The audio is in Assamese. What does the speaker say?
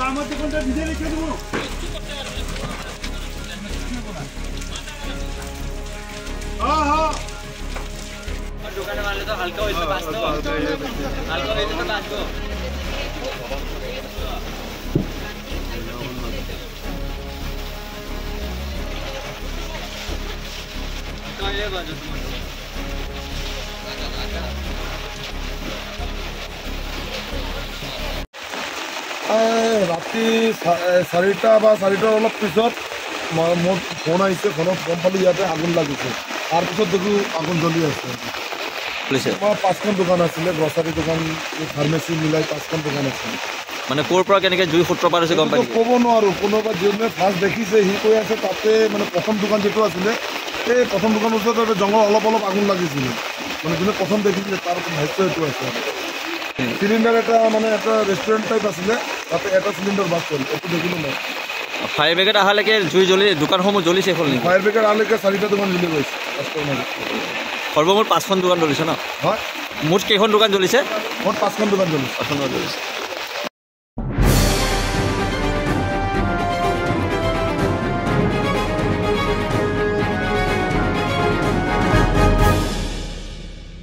আমার দোকানটা ভিজে রেখে দেবো দোকানে মারলে তো হালকা হইছে বাঁচতো হালকা হইলে তো বাঁচবো কাইলে বাজো তোমার ৰাতি 4টা বা 4টাৰ অলপ পিছত মোৰ ফোন আহিছে ফোনত গম পালোঁ ইয়াতে আগুন লাগিছে তাৰপিছত দেখোঁ আগুন জ্বলি আছে আমাৰ 5খন দোকান আছিলে গ্ৰচাৰী দোকান ফাৰ্মাচী মিলাই 5খন দোকান আছিলে মানে ক'ৰ পৰা কেনেকৈ জুই সূত্ৰপাত হৈছে গম পাইছে ক'ব নোৱাৰোঁ কোনোবা যোনে ফাৰ্ষ্ট দেখিছে সি কৈ আছে তাতে মানে প্ৰথম দোকান যিটো আছিলে এই প্ৰথম দোকানৰ ওচৰত জংঘল অলপ অলপ আগুন লাগিছিলে মানে যোনে প্ৰথম দেখিছিলে তাৰ ভাষ্য এইটো আছে চিলিণ্ডাৰ এটা মানে এটা ৰেষ্টুৰেণ্ট টাইপ আছিলে তাতে এটা চিলিণ্ডাৰ বাছ হ'ল এইটো দেখিলোঁ মই ফায়াৰ ব্ৰিগেড অহালৈকে জুই জ্বলি দোকানসমূহ জ্বলি শেষ হ'ল নেকি ফায়াৰ ব্ৰিগেড অহালৈকে 4টা দোকান জ্বলি গৈছে সৰ্বমুঠ 5খন দোকান জ্বলিছে ন হয় মুঠ কেইখন দোকান জ্বলিছে মোৰ 5খন দোকান জ্বলিছে 5খন দোকান জ্বলিছে